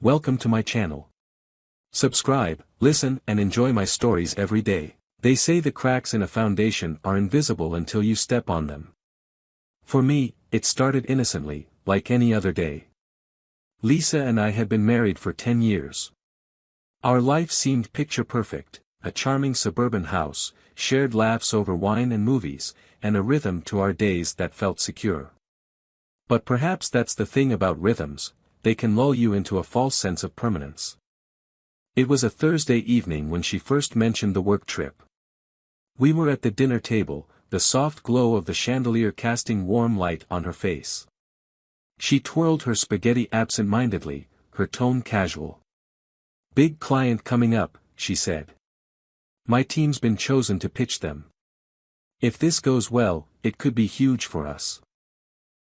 Welcome to my channel. Subscribe, listen and enjoy my stories every day. They say the cracks in a foundation are invisible until you step on them. For me, it started innocently, like any other day. Lisa and I had been married for 10 years. Our life seemed picture perfect, a charming suburban house, shared laughs over wine and movies, and a rhythm to our days that felt secure. But perhaps that's the thing about rhythms, they can lull you into a false sense of permanence. It was a Thursday evening when she first mentioned the work trip. We were at the dinner table, the soft glow of the chandelier casting warm light on her face. She twirled her spaghetti absent-mindedly, her tone casual. "Big client coming up," she said. "My team's been chosen to pitch them. If this goes well, it could be huge for us."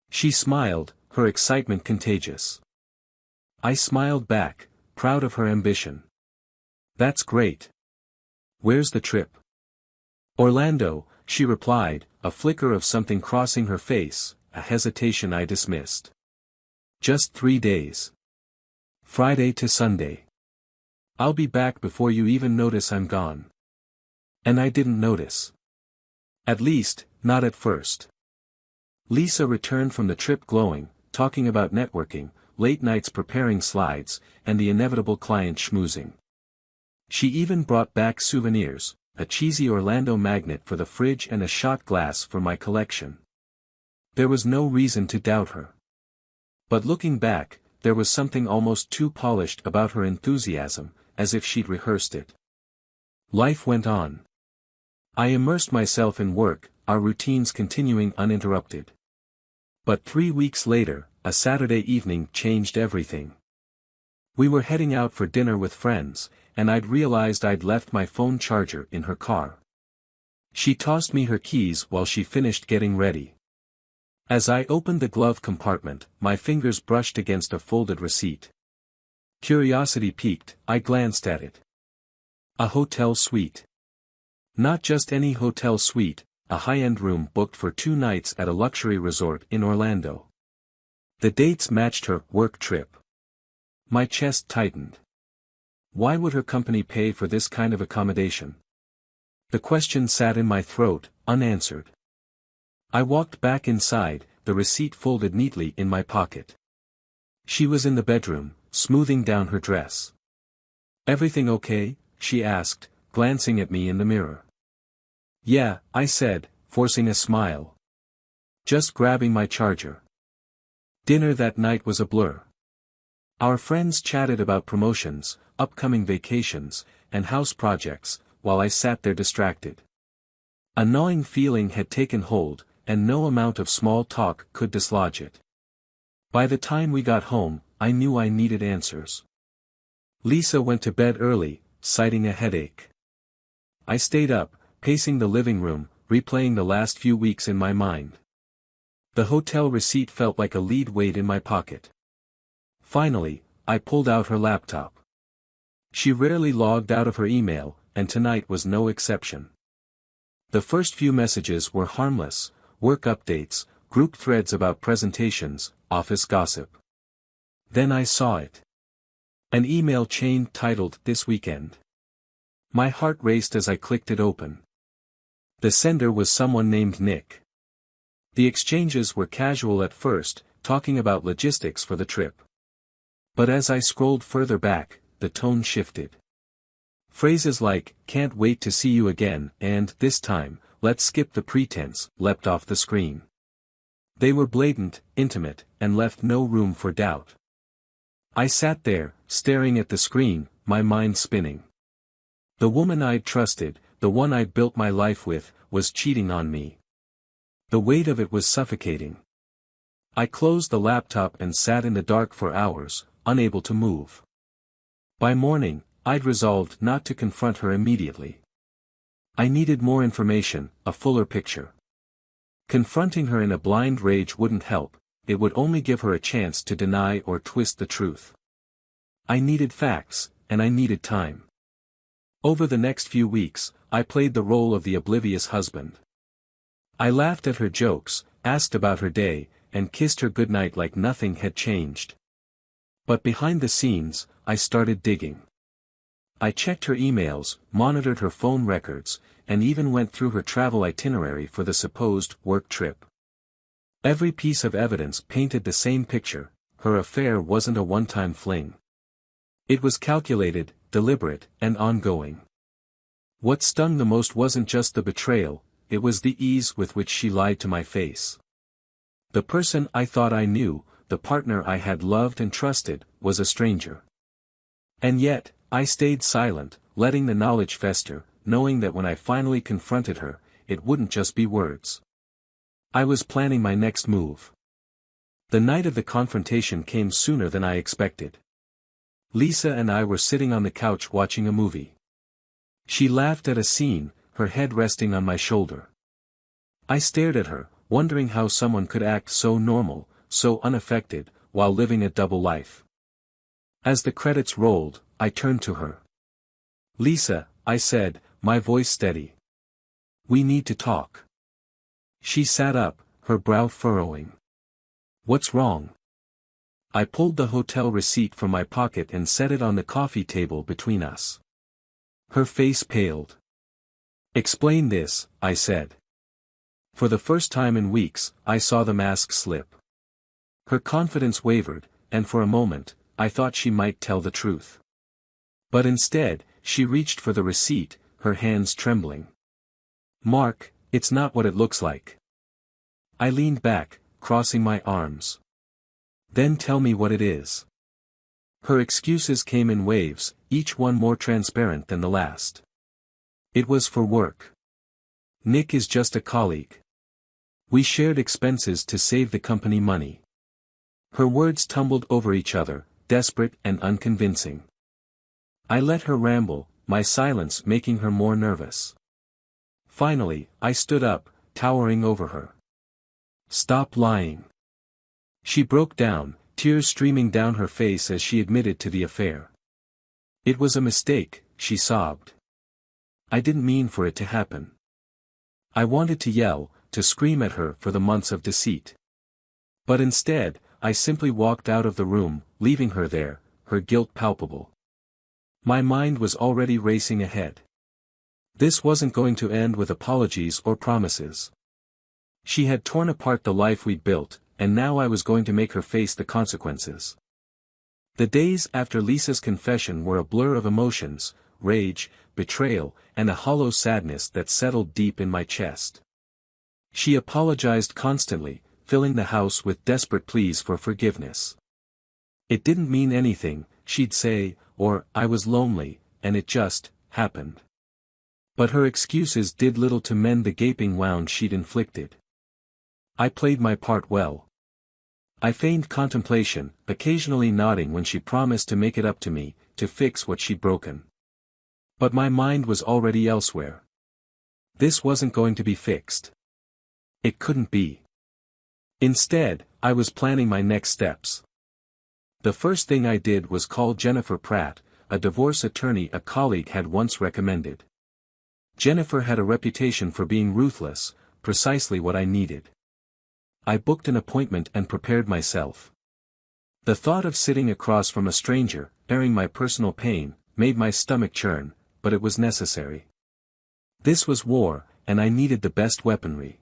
She smiled, her excitement contagious. I smiled back, proud of her ambition. "That's great. Where's the trip?" "Orlando," she replied, a flicker of something crossing her face, a hesitation I dismissed. "Just 3 days. Friday to Sunday. I'll be back before you even notice I'm gone." And I didn't notice. At least, not at first. Lisa returned from the trip glowing, talking about networking, late nights preparing slides, and the inevitable client schmoozing. She even brought back souvenirs, a cheesy Orlando magnet for the fridge and a shot glass for my collection. There was no reason to doubt her. But looking back, there was something almost too polished about her enthusiasm, as if she'd rehearsed it. Life went on. I immersed myself in work, our routines continuing uninterrupted. But 3 weeks later, a Saturday evening changed everything. We were heading out for dinner with friends, and I'd realized I'd left my phone charger in her car. She tossed me her keys while she finished getting ready. As I opened the glove compartment, my fingers brushed against a folded receipt. Curiosity piqued, I glanced at it. A hotel suite. Not just any hotel suite, a high-end room booked for 2 nights at a luxury resort in Orlando. The dates matched her work trip. My chest tightened. Why would her company pay for this kind of accommodation? The question sat in my throat, unanswered. I walked back inside, the receipt folded neatly in my pocket. She was in the bedroom, smoothing down her dress. "Everything okay?" she asked, glancing at me in the mirror. "Yeah," I said, forcing a smile. "Just grabbing my charger." Dinner that night was a blur. Our friends chatted about promotions, upcoming vacations, and house projects, while I sat there distracted. A gnawing feeling had taken hold, and no amount of small talk could dislodge it. By the time we got home, I knew I needed answers. Lisa went to bed early, citing a headache. I stayed up, pacing the living room, replaying the last few weeks in my mind. The hotel receipt felt like a lead weight in my pocket. Finally, I pulled out her laptop. She rarely logged out of her email, and tonight was no exception. The first few messages were harmless, work updates, group threads about presentations, office gossip. Then I saw it. An email chain titled "This Weekend." My heart raced as I clicked it open. The sender was someone named Nick. The exchanges were casual at first, talking about logistics for the trip. But as I scrolled further back, the tone shifted. Phrases like, "Can't wait to see you again," and, "This time, let's skip the pretense," leapt off the screen. They were blatant, intimate, and left no room for doubt. I sat there, staring at the screen, my mind spinning. The woman I'd trusted, the one I'd built my life with, was cheating on me. The weight of it was suffocating. I closed the laptop and sat in the dark for hours, unable to move. By morning, I'd resolved not to confront her immediately. I needed more information, a fuller picture. Confronting her in a blind rage wouldn't help, it would only give her a chance to deny or twist the truth. I needed facts, and I needed time. Over the next few weeks, I played the role of the oblivious husband. I laughed at her jokes, asked about her day, and kissed her goodnight like nothing had changed. But behind the scenes, I started digging. I checked her emails, monitored her phone records, and even went through her travel itinerary for the supposed work trip. Every piece of evidence painted the same picture: her affair wasn't a one-time fling. It was calculated, deliberate, and ongoing. What stung the most wasn't just the betrayal, it was the ease with which she lied to my face. The person I thought I knew, the partner I had loved and trusted, was a stranger. And yet, I stayed silent, letting the knowledge fester, knowing that when I finally confronted her, it wouldn't just be words. I was planning my next move. The night of the confrontation came sooner than I expected. Lisa and I were sitting on the couch watching a movie. She laughed at a scene, her head resting on my shoulder. I stared at her, wondering how someone could act so normal, so unaffected, while living a double life. As the credits rolled, I turned to her. "Lisa," I said, my voice steady. "We need to talk." She sat up, her brow furrowing. "What's wrong?" I pulled the hotel receipt from my pocket and set it on the coffee table between us. Her face paled. "Explain this," I said. For the first time in weeks, I saw the mask slip. Her confidence wavered, and for a moment, I thought she might tell the truth. But instead, she reached for the receipt, her hands trembling. "Mark, it's not what it looks like." I leaned back, crossing my arms. "Then tell me what it is." Her excuses came in waves, each one more transparent than the last. "It was for work. Nick is just a colleague. We shared expenses to save the company money." Her words tumbled over each other, desperate and unconvincing. I let her ramble, my silence making her more nervous. Finally, I stood up, towering over her. "Stop lying." She broke down, tears streaming down her face as she admitted to the affair. "It was a mistake," she sobbed. "I didn't mean for it to happen." I wanted to yell, to scream at her for the months of deceit. But instead, I simply walked out of the room, leaving her there, her guilt palpable. My mind was already racing ahead. This wasn't going to end with apologies or promises. She had torn apart the life we'd built, and now I was going to make her face the consequences. The days after Lisa's confession were a blur of emotions: rage, betrayal, and a hollow sadness that settled deep in my chest. She apologized constantly, filling the house with desperate pleas for forgiveness. "It didn't mean anything," she'd say, or "I was lonely, and it just happened." But her excuses did little to mend the gaping wound she'd inflicted. I played my part well. I feigned contemplation, occasionally nodding when she promised to make it up to me, to fix what she'd broken. But my mind was already elsewhere. This wasn't going to be fixed. It couldn't be. Instead, I was planning my next steps. The first thing I did was call Jennifer Pratt, a divorce attorney a colleague had once recommended. Jennifer had a reputation for being ruthless, precisely what I needed. I booked an appointment and prepared myself. The thought of sitting across from a stranger, airing my personal pain, made my stomach churn, but it was necessary. This was war, and I needed the best weaponry.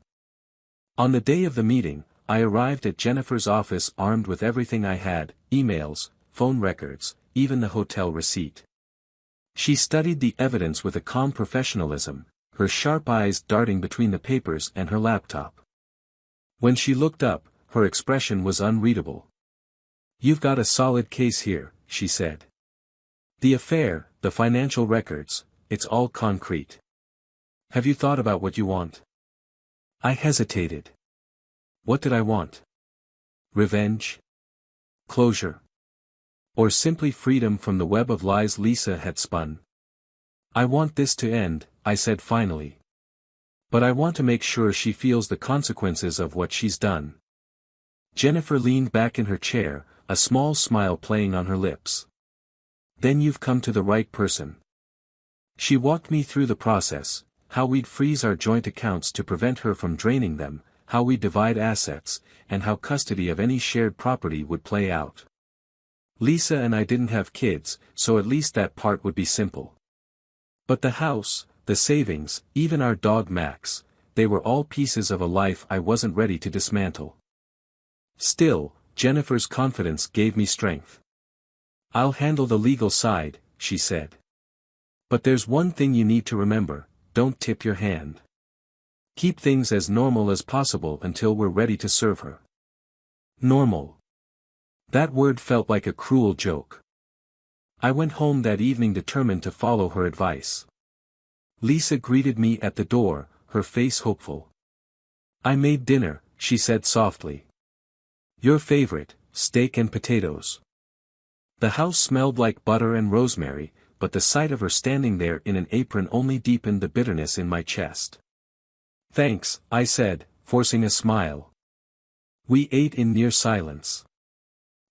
On the day of the meeting, I arrived at Jennifer's office armed with everything I had: emails, phone records, even the hotel receipt. She studied the evidence with a calm professionalism, her sharp eyes darting between the papers and her laptop. When she looked up, her expression was unreadable. "You've got a solid case here," she said. "The affair, the financial records, it's all concrete. Have you thought about what you want?" I hesitated. What did I want? Revenge? Closure? Or simply freedom from the web of lies Lisa had spun? "I want this to end," I said finally. "But I want to make sure she feels the consequences of what she's done." Jennifer leaned back in her chair, a small smile playing on her lips. "Then you've come to the right person." She walked me through the process: how we'd freeze our joint accounts to prevent her from draining them, how we'd divide assets, and how custody of any shared property would play out. Lisa and I didn't have kids, so at least that part would be simple. But the house, the savings, even our dog Max, they were all pieces of a life I wasn't ready to dismantle. Still, Jennifer's confidence gave me strength. "I'll handle the legal side," she said. "But there's one thing you need to remember, don't tip your hand. Keep things as normal as possible until we're ready to serve her." Normal. That word felt like a cruel joke. I went home that evening determined to follow her advice. Lisa greeted me at the door, her face hopeful. "I made dinner," she said softly. "Your favorite, steak and potatoes." The house smelled like butter and rosemary, but the sight of her standing there in an apron only deepened the bitterness in my chest. "Thanks," I said, forcing a smile. We ate in near silence.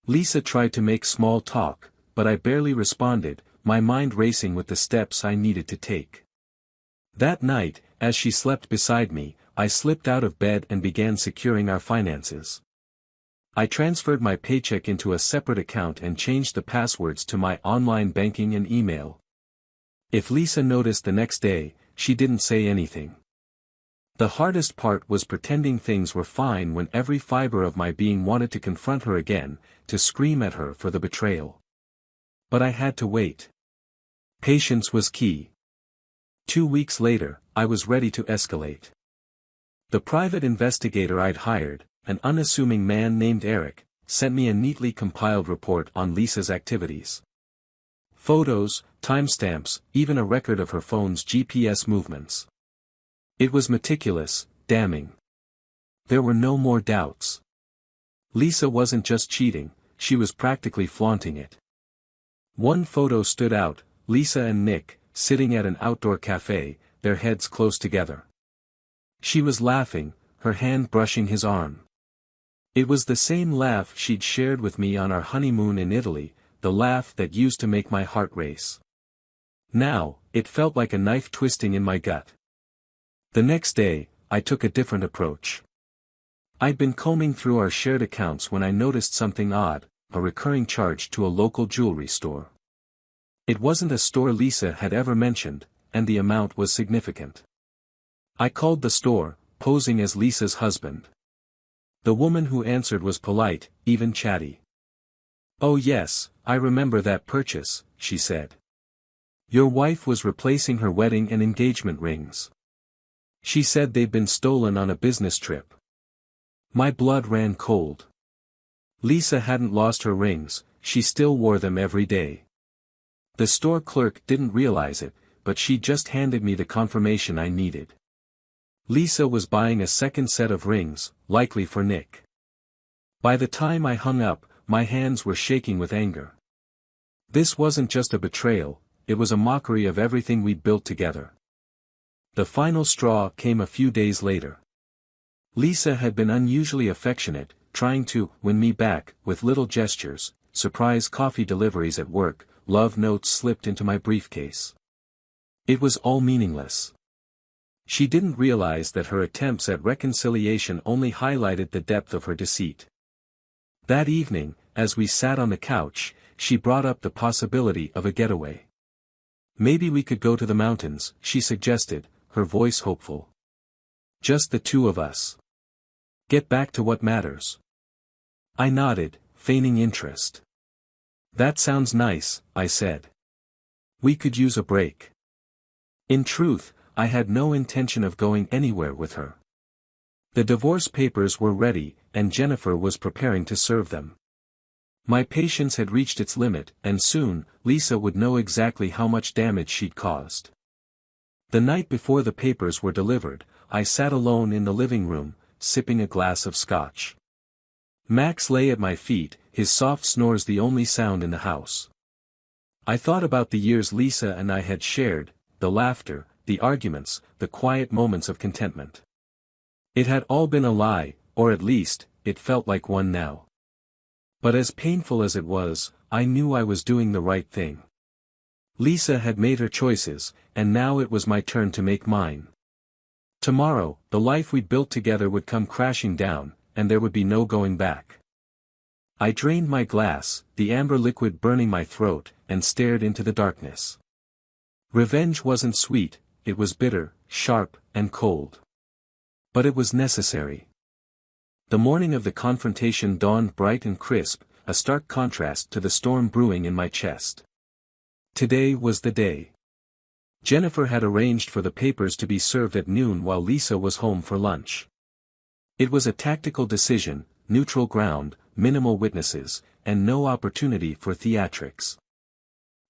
Lisa tried to make small talk, but I barely responded, my mind racing with the steps I needed to take. That night, as she slept beside me, I slipped out of bed and began securing our finances. I transferred my paycheck into a separate account and changed the passwords to my online banking and email. If Lisa noticed the next day, she didn't say anything. The hardest part was pretending things were fine when every fiber of my being wanted to confront her again, to scream at her for the betrayal. But I had to wait. Patience was key. 2 weeks later, I was ready to escalate. The private investigator I'd hired, an unassuming man named Eric, sent me a neatly compiled report on Lisa's activities. Photos, timestamps, even a record of her phone's GPS movements. It was meticulous, damning. There were no more doubts. Lisa wasn't just cheating, she was practically flaunting it. One photo stood out, Lisa and Nick, sitting at an outdoor cafe, their heads close together. She was laughing, her hand brushing his arm. It was the same laugh she'd shared with me on our honeymoon in Italy, the laugh that used to make my heart race. Now, it felt like a knife twisting in my gut. The next day, I took a different approach. I'd been combing through our shared accounts when I noticed something odd, a recurring charge to a local jewelry store. It wasn't a store Lisa had ever mentioned, and the amount was significant. I called the store, posing as Lisa's husband. The woman who answered was polite, even chatty. "Oh yes, I remember that purchase," she said. "Your wife was replacing her wedding and engagement rings. She said they'd been stolen on a business trip." My blood ran cold. Lisa hadn't lost her rings, she still wore them every day. The store clerk didn't realize it, but she just handed me the confirmation I needed. Lisa was buying a second set of rings, likely for Nick. By the time I hung up, my hands were shaking with anger. This wasn't just a betrayal, it was a mockery of everything we'd built together. The final straw came a few days later. Lisa had been unusually affectionate, trying to win me back with little gestures, surprise coffee deliveries at work, love notes slipped into my briefcase. It was all meaningless. She didn't realize that her attempts at reconciliation only highlighted the depth of her deceit. That evening, as we sat on the couch, she brought up the possibility of a getaway. "Maybe we could go to the mountains," she suggested, her voice hopeful. "Just the two of us. Get back to what matters." I nodded, feigning interest. "That sounds nice," I said. "We could use a break." In truth, I had no intention of going anywhere with her. The divorce papers were ready, and Jennifer was preparing to serve them. My patience had reached its limit, and soon, Lisa would know exactly how much damage she'd caused. The night before the papers were delivered, I sat alone in the living room, sipping a glass of scotch. Max lay at my feet, his soft snores the only sound in the house. I thought about the years Lisa and I had shared, the laughter, the arguments, the quiet moments of contentment. It had all been a lie, or at least, it felt like one now. But as painful as it was, I knew I was doing the right thing. Lisa had made her choices, and now it was my turn to make mine. Tomorrow, the life we'd built together would come crashing down, and there would be no going back. I drained my glass, the amber liquid burning my throat, and stared into the darkness. Revenge wasn't sweet, it was bitter, sharp, and cold. But it was necessary. The morning of the confrontation dawned bright and crisp, a stark contrast to the storm brewing in my chest. Today was the day. Jennifer had arranged for the papers to be served at noon while Lisa was home for lunch. It was a tactical decision, neutral ground, minimal witnesses, and no opportunity for theatrics.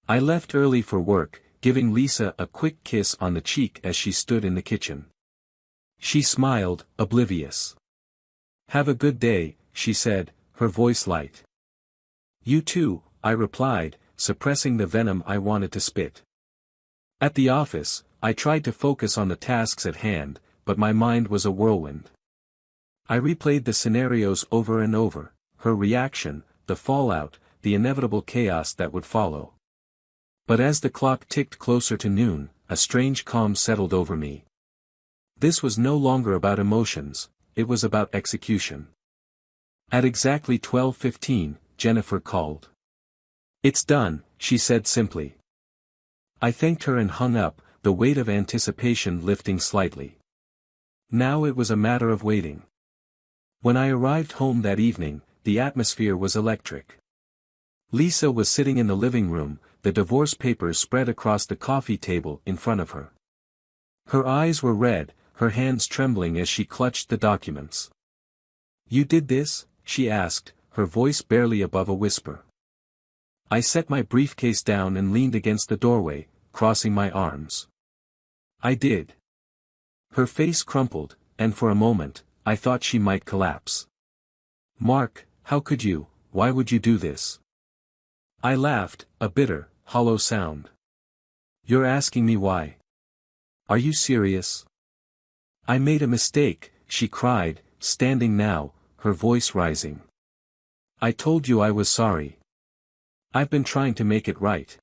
I left early for work, giving Lisa a quick kiss on the cheek as she stood in the kitchen. She smiled, oblivious. "Have a good day," she said, her voice light. "You too," I replied, suppressing the venom I wanted to spit. At the office, I tried to focus on the tasks at hand, but my mind was a whirlwind. I replayed the scenarios over and over, her reaction, the fallout, the inevitable chaos that would follow. But as the clock ticked closer to noon, a strange calm settled over me. This was no longer about emotions, it was about execution. At exactly 12:15, Jennifer called. "It's done," she said simply. I thanked her and hung up, the weight of anticipation lifting slightly. Now it was a matter of waiting. When I arrived home that evening, the atmosphere was electric. Lisa was sitting in the living room, the divorce papers spread across the coffee table in front of her. Her eyes were red, her hands trembling as she clutched the documents. "You did this?" she asked, her voice barely above a whisper. I set my briefcase down and leaned against the doorway, crossing my arms. "I did." Her face crumpled, and for a moment, I thought she might collapse. "Mark, how could you, why would you do this?" I laughed, a bitter, hollow sound. "You're asking me why? Are you serious?" "I made a mistake," she cried, standing now, her voice rising. "I told you I was sorry. I've been trying to make it right."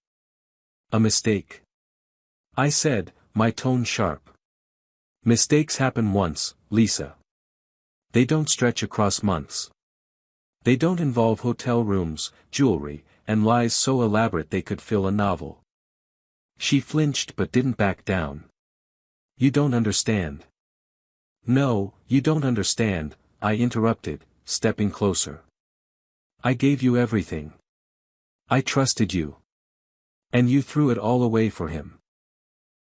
"A mistake?" I said, my tone sharp. "Mistakes happen once, Lisa. They don't stretch across months. They don't involve hotel rooms, jewelry, and lies so elaborate they could fill a novel." She flinched but didn't back down. "You don't understand." "No, you don't understand," I interrupted, stepping closer. "I gave you everything. I trusted you. And you threw it all away for him."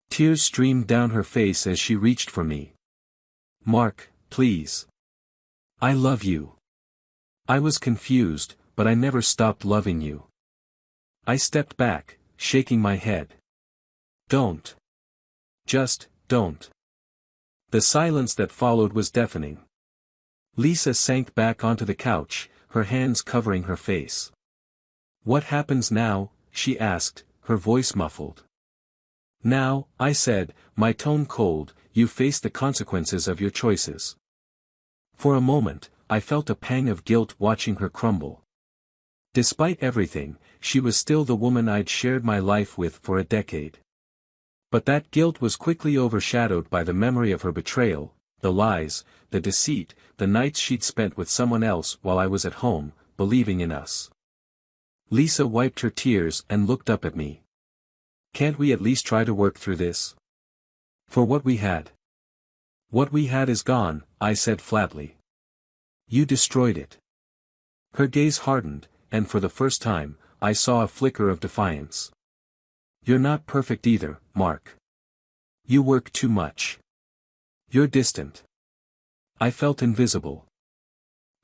Tears streamed down her face as she reached for me. "Mark, please. I love you." I was confused, but I never stopped loving you. I stepped back, shaking my head. "Don't. Just, don't." The silence that followed was deafening. Lisa sank back onto the couch, her hands covering her face. "What happens now?" she asked, her voice muffled. "Now," I said, my tone cold, "you face the consequences of your choices." For a moment, I felt a pang of guilt watching her crumble. Despite everything, she was still the woman I'd shared my life with for a decade. But that guilt was quickly overshadowed by the memory of her betrayal, the lies, the deceit, the nights she'd spent with someone else while I was at home, believing in us. Lisa wiped her tears and looked up at me. "Can't we at least try to work through this? For what we had?" "What we had is gone," I said flatly. "You destroyed it." Her gaze hardened, and for the first time, I saw a flicker of defiance. "You're not perfect either, Mark. You work too much. You're distant." I felt invisible.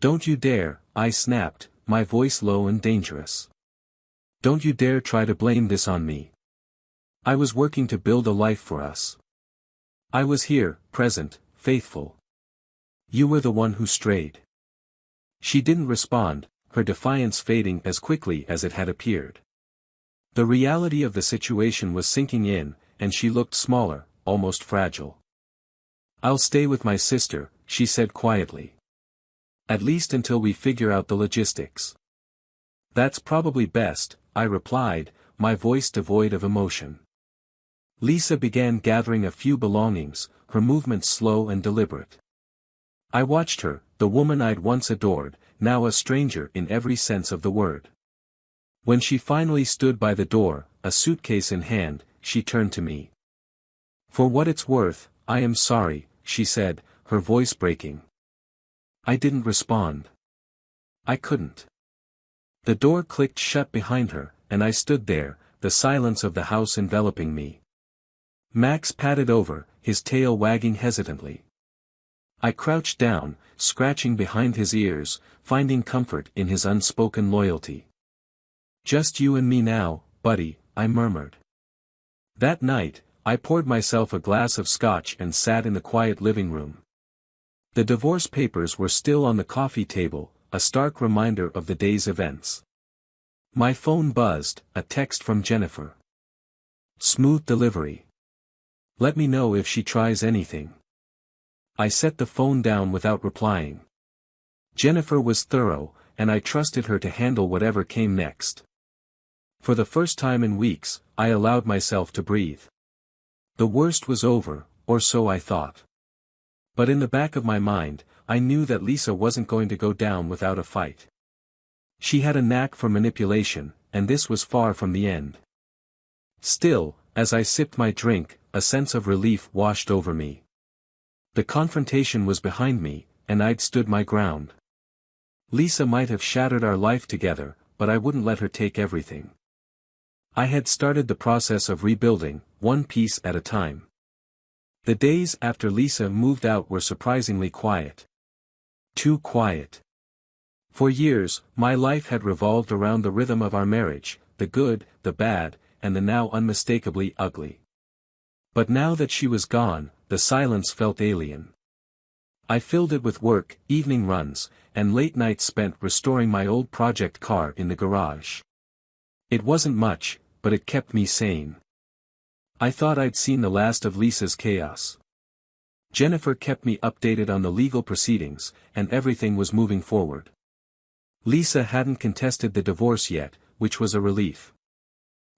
"Don't you dare," I snapped, my voice low and dangerous. "Don't you dare try to blame this on me. I was working to build a life for us. I was here, present, faithful. You were the one who strayed." She didn't respond, her defiance fading as quickly as it had appeared. The reality of the situation was sinking in, and she looked smaller, almost fragile. "I'll stay with my sister," she said quietly. "At least until we figure out the logistics." "That's probably best," I replied, my voice devoid of emotion. Lisa began gathering a few belongings, her movements slow and deliberate. I watched her, the woman I'd once adored, now a stranger in every sense of the word. When she finally stood by the door, a suitcase in hand, she turned to me. "For what it's worth, I am sorry," she said, her voice breaking. I didn't respond. I couldn't. The door clicked shut behind her, and I stood there, the silence of the house enveloping me. Max padded over, his tail wagging hesitantly. I crouched down, scratching behind his ears, finding comfort in his unspoken loyalty. "Just you and me now, buddy," I murmured. That night, I poured myself a glass of scotch and sat in the quiet living room. The divorce papers were still on the coffee table, a stark reminder of the day's events. My phone buzzed, a text from Jennifer. "Smooth delivery. Let me know if she tries anything." I set the phone down without replying. Jennifer was thorough, and I trusted her to handle whatever came next. For the first time in weeks, I allowed myself to breathe. The worst was over, or so I thought. But in the back of my mind, I knew that Lisa wasn't going to go down without a fight. She had a knack for manipulation, and this was far from the end. Still, as I sipped my drink, a sense of relief washed over me. The confrontation was behind me, and I'd stood my ground. Lisa might have shattered our life together, but I wouldn't let her take everything. I had started the process of rebuilding, one piece at a time. The days after Lisa moved out were surprisingly quiet. Too quiet. For years, my life had revolved around the rhythm of our marriage, the good, the bad, and the now unmistakably ugly. But now that she was gone, the silence felt alien. I filled it with work, evening runs, and late nights spent restoring my old project car in the garage. It wasn't much, but it kept me sane. I thought I'd seen the last of Lisa's chaos. Jennifer kept me updated on the legal proceedings, and everything was moving forward. Lisa hadn't contested the divorce yet, which was a relief.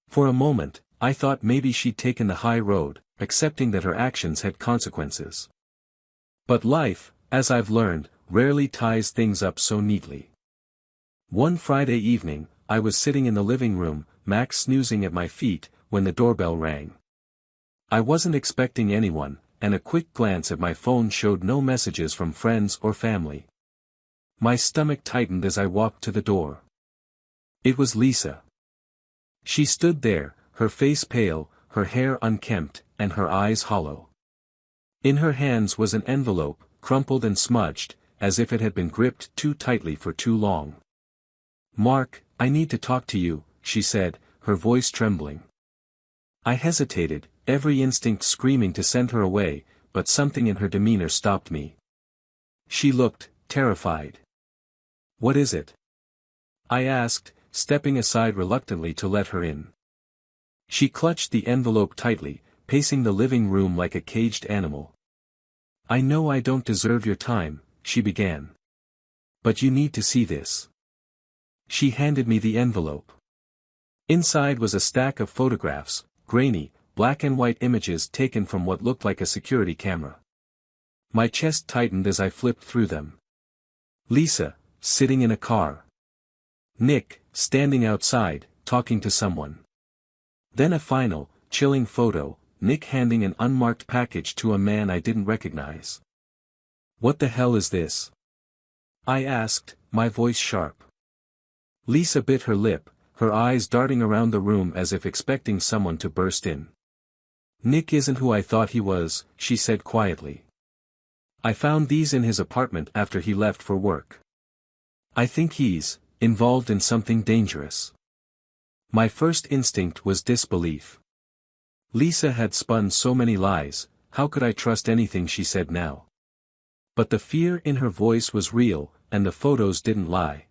For a moment, I thought maybe she'd taken the high road, accepting that her actions had consequences. But life, as I've learned, rarely ties things up so neatly. One Friday evening, I was sitting in the living room, Max snoozing at my feet, when the doorbell rang. I wasn't expecting anyone, and a quick glance at my phone showed no messages from friends or family. My stomach tightened as I walked to the door. It was Lisa. She stood there, her face pale, her hair unkempt, and her eyes hollow. In her hands was an envelope, crumpled and smudged, as if it had been gripped too tightly for too long. "Mark, I need to talk to you," she said, her voice trembling. I hesitated, every instinct screaming to send her away, but something in her demeanor stopped me. She looked terrified. "What is it?" I asked, stepping aside reluctantly to let her in. She clutched the envelope tightly, pacing the living room like a caged animal. "I know I don't deserve your time," she began. "But you need to see this." She handed me the envelope. Inside was a stack of photographs, grainy, black and white images taken from what looked like a security camera. My chest tightened as I flipped through them. Lisa, sitting in a car. Nick, standing outside, talking to someone. Then a final, chilling photo, Nick handing an unmarked package to a man I didn't recognize. "What the hell is this?" I asked, my voice sharp. Lisa bit her lip, her eyes darting around the room as if expecting someone to burst in. "Nick isn't who I thought he was," she said quietly. "I found these in his apartment after he left for work. I think he's involved in something dangerous." My first instinct was disbelief. Lisa had spun so many lies, how could I trust anything she said now? But the fear in her voice was real, and the photos didn't lie.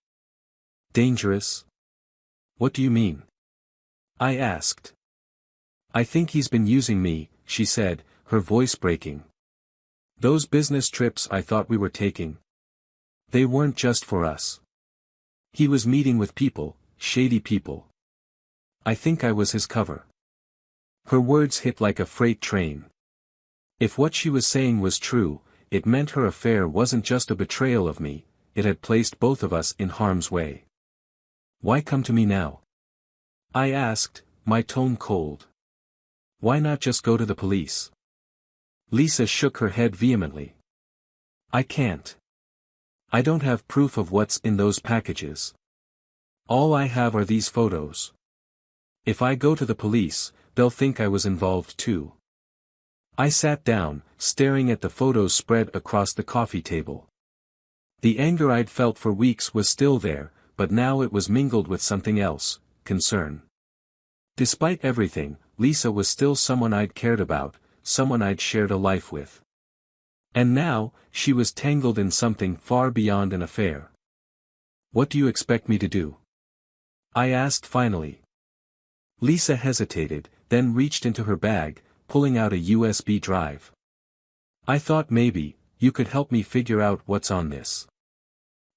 "Dangerous? What do you mean?" I asked. "I think he's been using me," she said, her voice breaking. "Those business trips I thought we were taking. They weren't just for us. He was meeting with people, shady people. I think I was his cover." Her words hit like a freight train. If what she was saying was true, it meant her affair wasn't just a betrayal of me, it had placed both of us in harm's way. Why come to me now? I asked, my tone cold. Why not just go to the police? Lisa shook her head vehemently. I can't. I don't have proof of what's in those packages. All I have are these photos. If I go to the police, they'll think I was involved too. I sat down, staring at the photos spread across the coffee table. The anger I'd felt for weeks was still there, but now it was mingled with something else, concern. Despite everything, Lisa was still someone I'd cared about, someone I'd shared a life with. And now, she was tangled in something far beyond an affair. What do you expect me to do? I asked finally. Lisa hesitated, then reached into her bag, pulling out a USB drive. I thought maybe, you could help me figure out what's on this.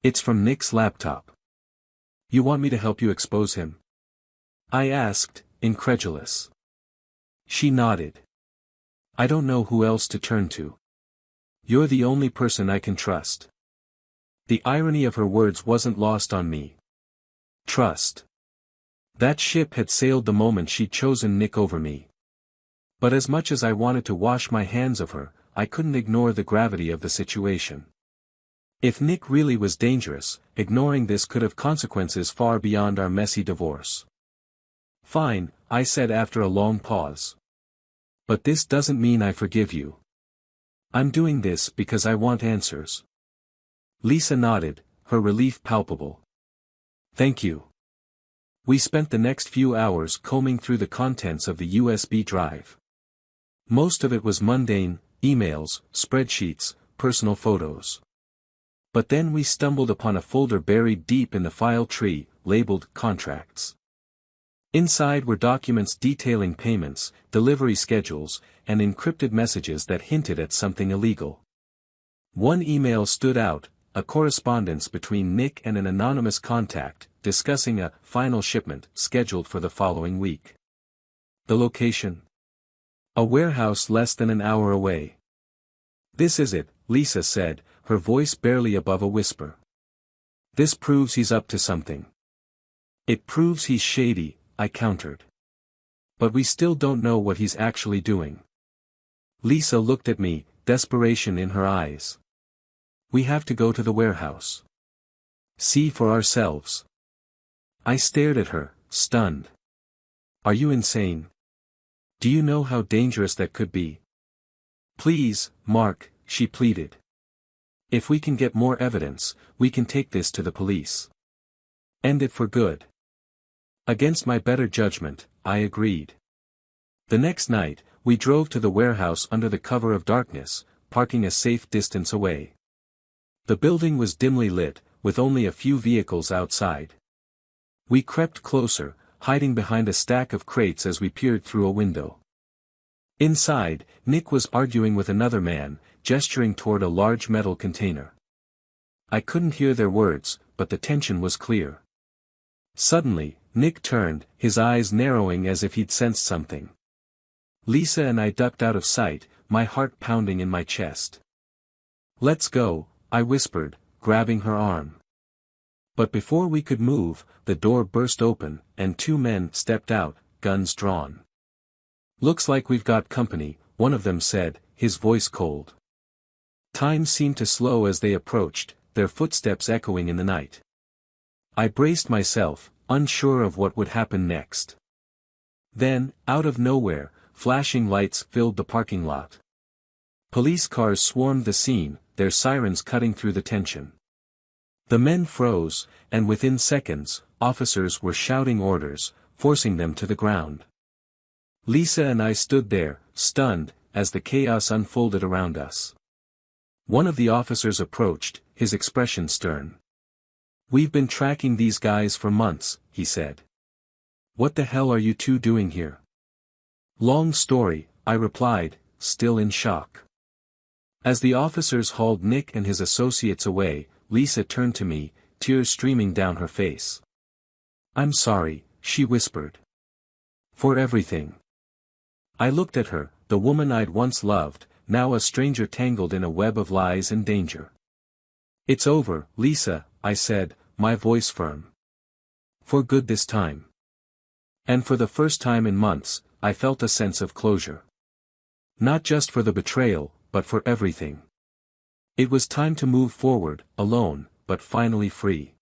It's from Nick's laptop. You want me to help you expose him? I asked, incredulous. She nodded. I don't know who else to turn to. You're the only person I can trust. The irony of her words wasn't lost on me. Trust. That ship had sailed the moment she'd chosen Nick over me. But as much as I wanted to wash my hands of her, I couldn't ignore the gravity of the situation. If Nick really was dangerous, ignoring this could have consequences far beyond our messy divorce. Fine, I said after a long pause. But this doesn't mean I forgive you. I'm doing this because I want answers. Lisa nodded, her relief palpable. Thank you. We spent the next few hours combing through the contents of the USB drive. Most of it was mundane, emails, spreadsheets, personal photos. But then we stumbled upon a folder buried deep in the file tree, labeled Contracts. Inside were documents detailing payments, delivery schedules, and encrypted messages that hinted at something illegal. One email stood out, a correspondence between Nick and an anonymous contact, discussing a final shipment scheduled for the following week. The location? A warehouse less than an hour away. This is it, Lisa said, her voice barely above a whisper. This proves he's up to something. It proves he's shady, I countered. But we still don't know what he's actually doing. Lisa looked at me, desperation in her eyes. We have to go to the warehouse. See for ourselves. I stared at her, stunned. Are you insane? Do you know how dangerous that could be? Please, Mark, she pleaded. If we can get more evidence, we can take this to the police. End it for good. Against my better judgment, I agreed. The next night, we drove to the warehouse under the cover of darkness, parking a safe distance away. The building was dimly lit, with only a few vehicles outside. We crept closer, hiding behind a stack of crates as we peered through a window. Inside, Nick was arguing with another man, gesturing toward a large metal container. I couldn't hear their words, but the tension was clear. Suddenly, Nick turned, his eyes narrowing as if he'd sensed something. Lisa and I ducked out of sight, my heart pounding in my chest. Let's go, I whispered, grabbing her arm. But before we could move, the door burst open, and two men stepped out, guns drawn. Looks like we've got company, one of them said, his voice cold. Time seemed to slow as they approached, their footsteps echoing in the night. I braced myself, unsure of what would happen next. Then, out of nowhere, flashing lights filled the parking lot. Police cars swarmed the scene, their sirens cutting through the tension. The men froze, and within seconds, officers were shouting orders, forcing them to the ground. Lisa and I stood there, stunned, as the chaos unfolded around us. One of the officers approached, his expression stern. We've been tracking these guys for months, he said. What the hell are you two doing here? Long story, I replied, still in shock. As the officers hauled Nick and his associates away, Lisa turned to me, tears streaming down her face. I'm sorry, she whispered. For everything. I looked at her, the woman I'd once loved, now a stranger tangled in a web of lies and danger. It's over, Lisa, I said, my voice firm. For good this time. And for the first time in months, I felt a sense of closure. Not just for the betrayal, but for everything. It was time to move forward, alone, but finally free.